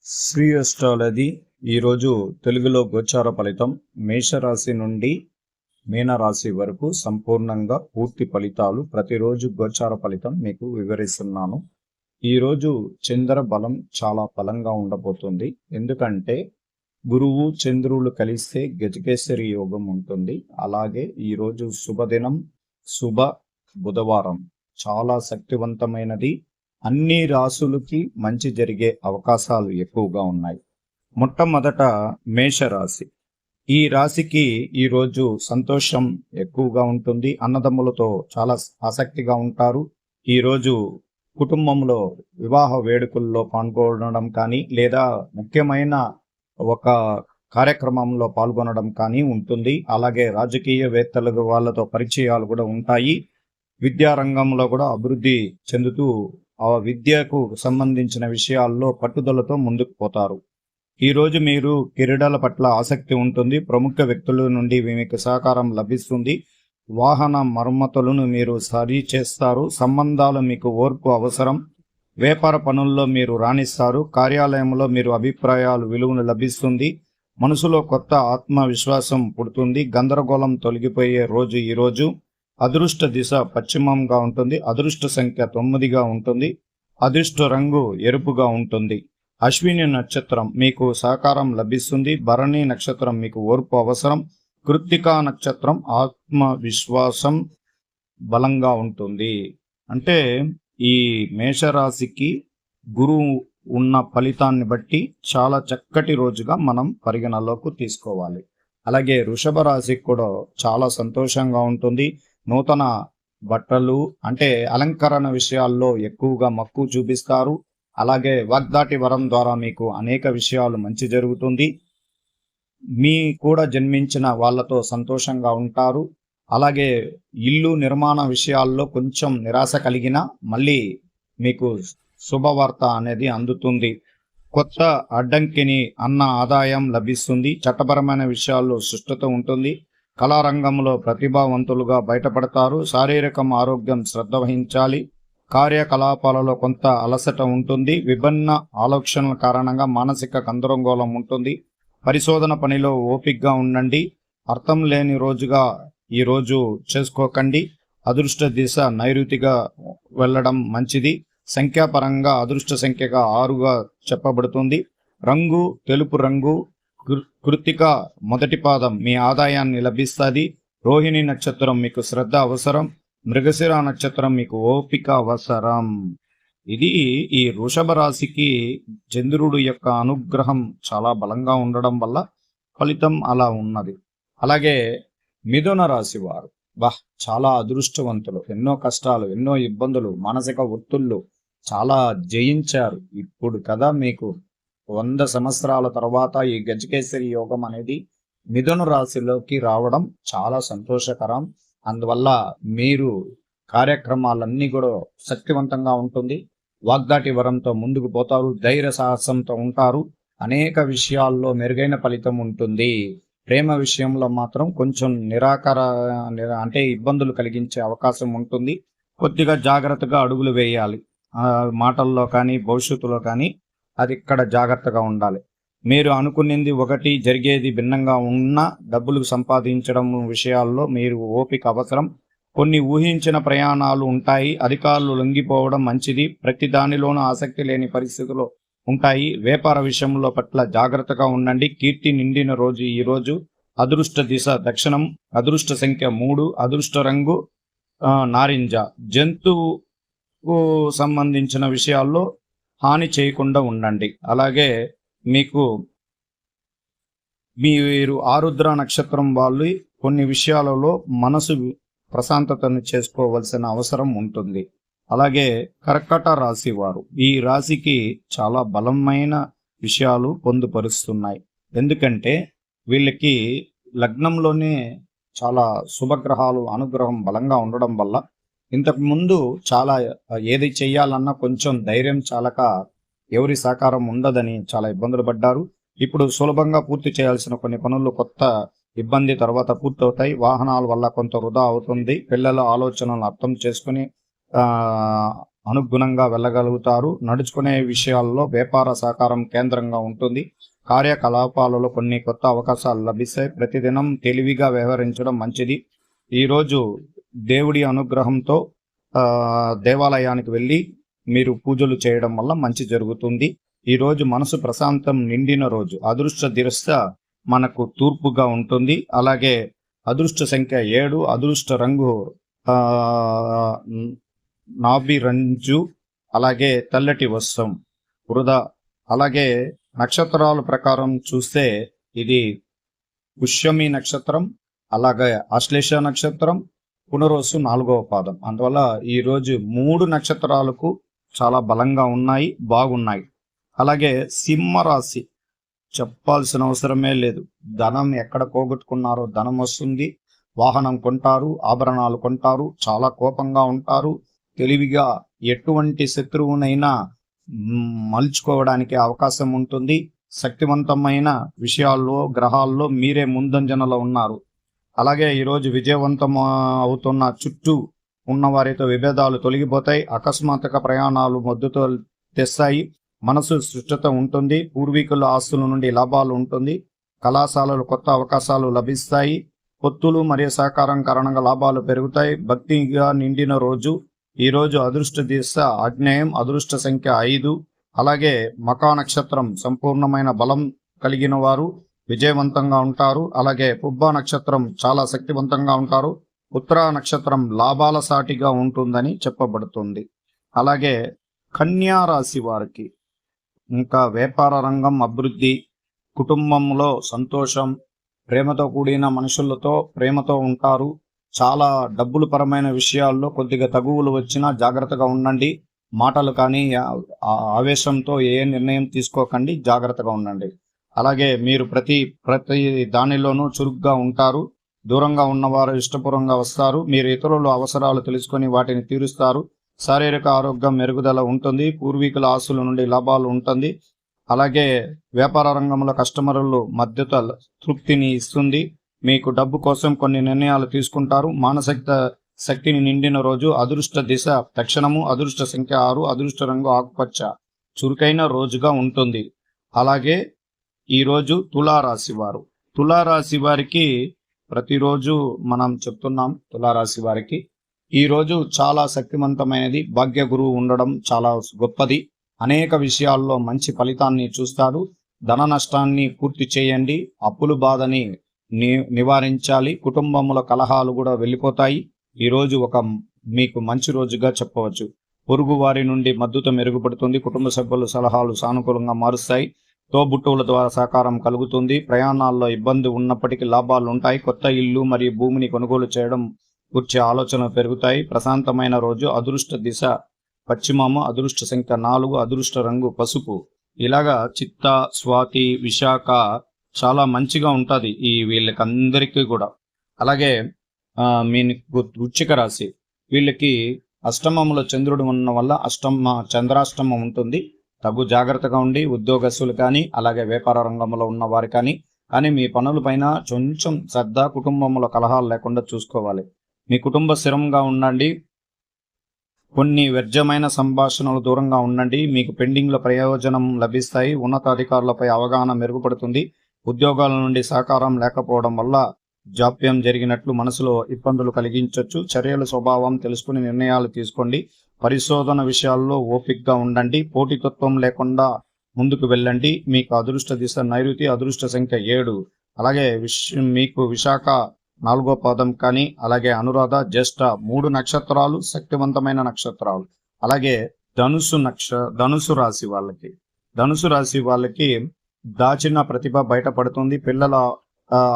Shri astrology ఈరోజు తెలుగులో గోచార ఫలితం మేషరాశి నుండి మీనరాశి వరకు సంపూర్ణంగా పూర్తి ఫలితాలు ప్రతిరోజు గోచార ఫలితం మీకు వివరిస్తున్నాను. ఈరోజు చంద్ర బలం చాలా బలంగా ఉండబోతుంది. ఎందుకంటే గురువు చంద్రులు కలిస్తే గజకేసరి యోగం ఉంటుంది. అలాగే ఈరోజు శుభదినం, శుభ బుధవారం చాలా శక్తివంతమైనది. అన్ని రాశులకి మంచి జరిగే అవకాశాలు ఎక్కువగా ఉన్నాయి. మొట్టమొదట మేషరాశి. ఈ రాశికి ఈరోజు సంతోషం ఎక్కువగా ఉంటుంది. అన్నదమ్ములతో చాలా ఆసక్తిగా ఉంటారు. ఈరోజు కుటుంబంలో వివాహ వేడుకల్లో పాల్గొనడం కానీ లేదా ముఖ్యమైన ఒక కార్యక్రమంలో పాల్గొనడం కానీ ఉంటుంది. అలాగే రాజకీయవేత్తలకు వాళ్ళతో పరిచయాలు కూడా ఉంటాయి. విద్యారంగంలో కూడా అభివృద్ధి చెందుతూ ఆ విద్యకు సంబంధించిన విషయాల్లో పట్టుదలతో ముందుకు పోతారు. ఈరోజు మీరు క్రీడల పట్ల ఆసక్తి ఉంటుంది. ప్రముఖ వ్యక్తుల నుండి మీకు సహకారం లభిస్తుంది. వాహన మరమ్మతులను మీరు సరి చేస్తారు. సంబంధాలు మీకు ఓర్పు అవసరం. వ్యాపార పనుల్లో మీరు రాణిస్తారు. కార్యాలయంలో మీరు అభిప్రాయాలు విలువను లభిస్తుంది. మనసులో కొత్త ఆత్మవిశ్వాసం పుడుతుంది. గందరగోళం తొలగిపోయే రోజు ఈరోజు. అదృష్ట దిశ పశ్చిమంగా ఉంటుంది. అదృష్ట సంఖ్య 9గా ఉంటుంది. అదృష్ట రంగు ఎరుపుగా ఉంటుంది. అశ్విని నక్షత్రం మీకు సహకారం లభిస్తుంది. భరణి నక్షత్రం మీకు ఓర్పు అవసరం. కృత్తికా నక్షత్రం ఆత్మవిశ్వాసం బలంగా ఉంటుంది. అంటే ఈ మేషరాశికి గురువు ఉన్న ఫలితాన్ని బట్టి చాలా చక్కటి రోజుగా మనం పరిగణలోకి తీసుకోవాలి. అలాగే వృషభ రాశికి కూడా చాలా సంతోషంగా ఉంటుంది. నూతన బట్టలు అంటే అలంకరణ విషయాల్లో ఎక్కువగా మక్కువ చూపిస్తారు. అలాగే వాగ్దాటి వరం ద్వారా మీకు అనేక విషయాలు మంచి జరుగుతుంది. మీ కూడా జన్మించిన వాళ్ళతో సంతోషంగా ఉంటారు. అలాగే ఇల్లు నిర్మాణ విషయాల్లో కొంచెం నిరాశ కలిగినా మళ్ళీ మీకు శుభవార్త అనేది అందుతుంది. కొత్త అడ్డంకిని అన్న ఆదాయం లభిస్తుంది. చట్టపరమైన విషయాల్లో సుష్టత ఉంటుంది. కళారంగంలో ప్రతిభావంతులుగా బయటపడతారు. శారీరక ఆరోగ్యం శ్రద్ధ వహించాలి. కార్యకలాపాలలో కొంత అలసట ఉంటుంది. విభిన్న ఆలోచనల కారణంగా మానసిక గందరగోళం ఉంటుంది. పరిశోధన పనిలో ఓపికగా ఉండండి. అర్థం లేని రోజుగా ఈ రోజు చేసుకోకండి. అదృష్ట దిశ నైరుతిగా వెళ్ళడం మంచిది. సంఖ్యాపరంగా అదృష్ట సంఖ్యగా 6గా చెప్పబడుతుంది. రంగు తెలుపు రంగు. కృత్తిక మొదటి పాదం మీ ఆదాయాన్ని లభిస్తుంది. రోహిణి నక్షత్రం మీకు శ్రద్ధ అవసరం. మృగశిర నక్షత్రం మీకు ఓపిక అవసరం. ఇది ఈ వృషభ రాశికి చంద్రుడు యొక్క అనుగ్రహం చాలా బలంగా ఉండడం వల్ల ఫలితం అలా ఉన్నది. అలాగే మిథున రాశి వారు చాలా అదృష్టవంతులు. ఎన్నో కష్టాలు, ఎన్నో ఇబ్బందులు, మానసిక ఒత్తిళ్లు చాలా జయించారు. ఇప్పుడు కదా మీకు 100 సంవత్సరాల తర్వాత ఈ గజకేసరి యోగం అనేది మిథున రాశిలోకి రావడం చాలా సంతోషకరం. అందువల్ల మీరు కార్యక్రమాలన్నీ కూడా శక్తివంతంగా ఉంటుంది. వాగ్దాటి వరంతో ముందుకు పోతారు. ధైర్య సాహసంతో ఉంటారు. అనేక విషయాల్లో మెరుగైన ఫలితం ఉంటుంది. ప్రేమ విషయంలో మాత్రం కొంచెం అంటే ఇబ్బందులు కలిగించే అవకాశం ఉంటుంది. కొద్దిగా జాగ్రత్తగా అడుగులు వేయాలి. మాటల్లో కానీ భవిష్యత్తులో కానీ అది ఇక్కడ జాగ్రత్తగా ఉండాలి. మీరు అనుకున్నది ఒకటి జరిగేది భిన్నంగా ఉన్న డబ్బులు సంపాదించడం విషయాల్లో మీరు ఓపిక అవసరం. కొన్ని ఊహించిన ప్రయాణాలు ఉంటాయి. అధికారులు లొంగిపోవడం మంచిది. ప్రతి దానిలోనూ ఆసక్తి లేని పరిస్థితులు ఉంటాయి. వ్యాపార విషయంలో పట్ల జాగ్రత్తగా ఉండండి. కీర్తి నిండిన రోజు ఈరోజు. అదృష్ట దిశ దక్షిణం. అదృష్ట సంఖ్య 3. అదృష్ట రంగు నారింజ. జంతువు సంబంధించిన విషయాల్లో హాని చేయకుండా ఉండండి. అలాగే మీరు ఆరుద్ర నక్షత్రం వాళ్ళు కొన్ని విషయాలలో మనసు ప్రశాంతతను చేసుకోవలసిన అవసరం ఉంటుంది. అలాగే కర్కట రాశి వారు ఈ రాశికి చాలా బలమైన విషయాలు పొందుపరుస్తున్నాయి. ఎందుకంటే వీళ్ళకి లగ్నంలోనే చాలా శుభగ్రహాలు అనుగ్రహం బలంగా ఉండడం వల్ల ఇంతకు ముందు చాలా ఏది చెయ్యాలన్నా కొంచెం ధైర్యం చాలక ఎవరి సహకారం ఉండదని చాలా ఇబ్బందులు పడ్డారు. ఇప్పుడు సులభంగా పూర్తి చేయాల్సిన కొన్ని పనులు కొత్త ఇబ్బంది తర్వాత పూర్తవుతాయి. వాహనాల వల్ల కొంత వృధా అవుతుంది. పిల్లల ఆలోచనలు అర్థం చేసుకుని అనుగుణంగా వెళ్ళగలుగుతారు. నడుచుకునే విషయాల్లో వ్యాపార సహకారం కేంద్రంగా ఉంటుంది. కార్యకలాపాలలో కొన్ని కొత్త అవకాశాలు లభిస్తాయి. ప్రతిదినం తెలివిగా వ్యవహరించడం మంచిది. ఈరోజు దేవుడి అనుగ్రహంతో దేవాలయానికి వెళ్ళి మీరు పూజలు చేయడం వల్ల మంచి జరుగుతుంది. ఈరోజు మనసు ప్రశాంతం నిండిన రోజు. అదృష్ట దిశ మనకు తూర్పుగా ఉంటుంది. అలాగే అదృష్ట సంఖ్య 7, అదృష్ట రంగు నాభిరంజు, అలాగే తెల్లటి వస్త్రం వృధా. అలాగే నక్షత్రాల ప్రకారం చూస్తే ఇది పుష్యమి నక్షత్రం, అలాగే ఆశ్లేష నక్షత్రం, పునరోసు 4వ పాదం. అందువల్ల ఈరోజు 3 నక్షత్రాలకు చాలా బలంగా ఉన్నాయి, బాగున్నాయి. అలాగే సింహరాశి చెప్పాల్సిన అవసరమే లేదు. ధనం ఎక్కడ పోగొట్టుకున్నారో ధనం వస్తుంది. వాహనం కొంటారు, ఆభరణాలు కొంటారు, చాలా కోపంగా ఉంటారు. తెలివిగా ఎటువంటి శత్రువునైనా మలుచుకోవడానికి అవకాశం ఉంటుంది. శక్తివంతమైన విషయాల్లో గ్రహాల్లో మీరే ముందంజనలో ఉన్నారు. అలాగే ఈరోజు విజయవంతం అవుతున్న చుట్టూ ఉన్న వారితో విభేదాలు తొలగిపోతాయి. అకస్మాత్తుగా ప్రయాణాలు మద్దతు తెస్తాయి. మనసు సృష్టత ఉంటుంది. పూర్వీకుల ఆస్తుల నుండి లాభాలు ఉంటుంది. కళాశాలలు కొత్త అవకాశాలు లభిస్తాయి. పొత్తులు మరియు సహకారం కారణంగా లాభాలు పెరుగుతాయి. భక్తిగా నిండిన రోజు. ఈరోజు అదృష్ట దిశ ఆగ్నేయం, అదృష్ట సంఖ్య 5. అలాగే మకా నక్షత్రం సంపూర్ణమైన బలం కలిగిన వారు విజయవంతంగా ఉంటారు. అలాగే పుబ్బా నక్షత్రం చాలా శక్తివంతంగా ఉంటారు. ఉత్తరా నక్షత్రం లాభాల సాటిగా ఉంటుందని చెప్పబడుతుంది. అలాగే కన్యా రాశి వారికి ఇంకా వ్యాపార రంగం అభివృద్ధి, కుటుంబంలో సంతోషం, ప్రేమతో కూడిన మనుషులతో ప్రేమతో ఉంటారు. చాలా డబ్బులు పరమైన విషయాల్లో కొద్దిగా తగువులు వచ్చినా జాగ్రత్తగా ఉండండి. మాటలు కానీ ఆవేశంతో ఏ నిర్ణయం తీసుకోకండి, జాగ్రత్తగా ఉండండి. అలాగే మీరు ప్రతి దానిలోనూ చురుగ్గా ఉంటారు. దూరంగా ఉన్నవారు ఇష్టపూర్వంగా వస్తారు. మీరు ఇతరుల అవసరాలు తెలుసుకొని వాటిని తీరుస్తారు. శారీరక ఆరోగ్యం మెరుగుదల ఉంటుంది. పూర్వీకుల ఆస్తుల నుండి లాభాలు ఉంటుంది. అలాగే వ్యాపార రంగంలో కస్టమర్లు మద్దతు తృప్తిని ఇస్తుంది. మీకు డబ్బు కోసం కొన్ని నిర్ణయాలు తీసుకుంటారు. మానసిక శక్తిని నిండిన రోజు. అదృష్ట దిశ దక్షిణము, అదృష్ట సంఖ్య 6, అదృష్ట రంగు ఆకుపచ్చ. చురుకైన రోజుగా ఉంటుంది. అలాగే ఈరోజు తులారాశి వారు. తులారాశి వారికి ప్రతిరోజు మనం చెప్తున్నాం. తులారాశి వారికి ఈరోజు చాలా శక్తివంతమైనది. భాగ్య గురువు ఉండడం చాలా గొప్పది. అనేక విషయాల్లో మంచి ఫలితాన్ని చూస్తారు. ధన నష్టాన్ని పూర్తి చేయండి. అప్పుల బాధని నివారించాలి. కుటుంబంలో కలహాలు కూడా వెళ్ళిపోతాయి. ఈరోజు మీకు మంచి రోజుగా చెప్పవచ్చు. పొరుగు వారి నుండి మద్దతు మెరుగుపడుతుంది. కుటుంబ సభ్యుల సలహాలు సానుకూలంగా మారుస్తాయి. తోబుట్టువుల ద్వారా సహకారం కలుగుతుంది. ప్రయాణాల్లో ఇబ్బంది ఉన్నప్పటికీ లాభాలు ఉంటాయి. కొత్త ఇల్లు మరియు భూమిని కొనుగోలు చేయడం గురించి ఆలోచనలు పెరుగుతాయి. ప్రశాంతమైన రోజు. అదృష్ట దిశ పశ్చిమము, అదృష్ట సంఖ్య 4, అదృష్ట రంగు పసుపు. ఇలాగా చిత్త, స్వాతి, విశాఖ చాలా మంచిగా ఉంటుంది ఈ వీళ్ళకందరికీ కూడా. అలాగే మీకు వృశ్చిక రాశి, వీళ్ళకి అష్టమంలో చంద్రుడు ఉన్న వల్ల చంద్రాష్టమం ఉంటుంది. తగు జాగ్రత్తగా ఉండి ఉద్యోగస్తులు కానీ అలాగే వ్యాపార రంగంలో ఉన్న వారు కానీ మీ పనుల పైన కొంచెం శ్రద్ధ, కుటుంబంలో కలహాలు లేకుండా చూసుకోవాలి. మీ కుటుంబ స్థిరంగా ఉండండి. కొన్ని వ్యర్థమైన సంభాషణలు దూరంగా ఉండండి. మీకు పెండింగ్ల ప్రయోజనం లభిస్తాయి. ఉన్నతాధికారులపై అవగాహన మెరుగుపడుతుంది. ఉద్యోగాల నుండి సహకారం లేకపోవడం వల్ల జాప్యం జరిగినట్లు మనసులో ఇబ్బందులు కలిగించవచ్చు. చర్యల స్వభావం తెలుసుకుని నిర్ణయాలు తీసుకోండి. పరిశోధన విషయాల్లో ఓపికగా ఉండండి. పోటీతత్వం లేకుండా ముందుకు వెళ్ళండి. మీకు అదృష్ట దిశ నైరుతి, అదృష్ట సంఖ్య 7. అలాగే మీకు విశాఖ 4వ పాదం కానీ అలాగే అనురాధ, జ్యేష్ఠ 3 నక్షత్రాలు శక్తివంతమైన నక్షత్రాలు. అలాగే ధనుసు రాశి వాళ్ళకి దాచిన ప్రతిభ బయటపడుతుంది. పిల్లల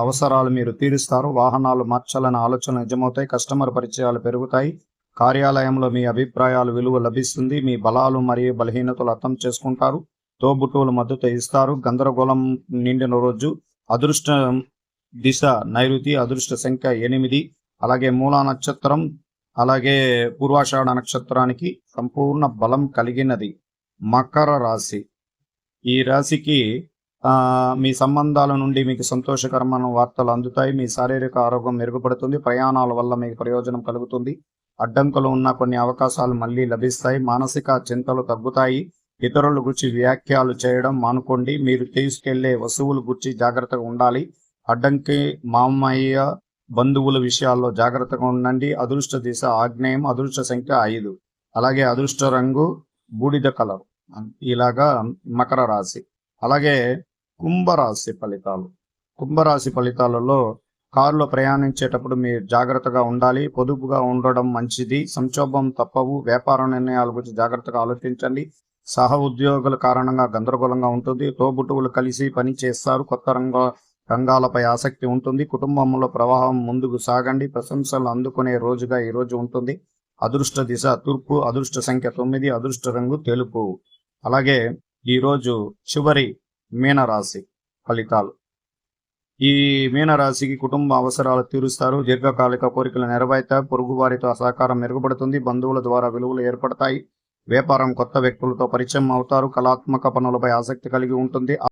అవసరాలు మీరు తీరుస్తారు. వాహనాలు మార్చాలనే ఆలోచన నిజమవుతాయి. కస్టమర్ పరిచయాలు పెరుగుతాయి. కార్యాలయంలో మీ అభిప్రాయాలు విలువ లభిస్తుంది. మీ బలాలు మరియు బలహీనతలు అర్థం చేసుకుంటారు. తోబుట్టువులు మద్దతు ఇస్తారు. గందరగోళం నిండిన రోజు. అదృష్ట దిశ నైరుతి, అదృష్ట సంఖ్య 8. అలాగే మూలా నక్షత్రం అలాగే పూర్వాషాఢ నక్షత్రానికి సంపూర్ణ బలం కలిగినది. మకర రాశి, ఈ రాశికి మీ సంబంధాల నుండి మీకు సంతోషకరమైన వార్తలు అందుతాయి. మీ శారీరక ఆరోగ్యం మెరుగుపడుతుంది. ప్రయాణాల వల్ల మీకు ప్రయోజనం కలుగుతుంది. అడ్డంకులు ఉన్న కొన్ని అవకాశాలు మళ్ళీ లభిస్తాయి. మానసిక చింతలు తగ్గుతాయి. ఇతరుల గురించి వ్యాఖ్యలు చేయడం మానుకోండి. మీరు తీసుకెళ్లే వస్తువుల గురించి జాగ్రత్తగా ఉండాలి. అడ్డంకి మామయ్య బంధువుల విషయాల్లో జాగ్రత్తగా ఉండండి. అదృష్ట దిశ ఆగ్నేయం, అదృష్ట సంఖ్య 5. అలాగే అదృష్ట రంగు బూడిద కలర్. ఇలాగా మకర రాశి. అలాగే కుంభరాశి ఫలితాలు. కుంభరాశి ఫలితాలలో కారులో ప్రయాణించేటప్పుడు మీరు జాగ్రత్తగా ఉండాలి. పొదుపుగా ఉండడం మంచిది. సంక్షోభం తప్పవు. వ్యాపార నిర్ణయాల గురించి జాగ్రత్తగా ఆలోచించండి. సహ ఉద్యోగుల కారణంగా గందరగోళంగా ఉంటుంది. తోబుట్టువులు కలిసి పని చేస్తారు. కొత్త రంగాలపై ఆసక్తి ఉంటుంది. కుటుంబంలో ప్రవాహం ముందుకు సాగండి. ప్రశంసలు అందుకునే రోజుగా ఈ రోజు ఉంటుంది. అదృష్ట దిశ తూర్పు, అదృష్ట సంఖ్య 9, అదృష్ట రంగు తెలుపు. అలాగే ఈరోజు చివరి మీనరాశి ఫలితాలు. ఈ మీనరాశికి కుటుంబ అవసరాలు తీరుస్తారు. దీర్ఘకాలిక కోరికలు నెరవేరుతాయి. పొరుగువారితో సహకారం మెరుగుపడుతుంది. బంధువుల ద్వారా విలువలు ఏర్పడతాయి. వ్యాపారం కొత్త వ్యక్తులతో పరిచయం అవుతారు. కళాత్మక పనులపై ఆసక్తి కలిగి ఉంటుంది.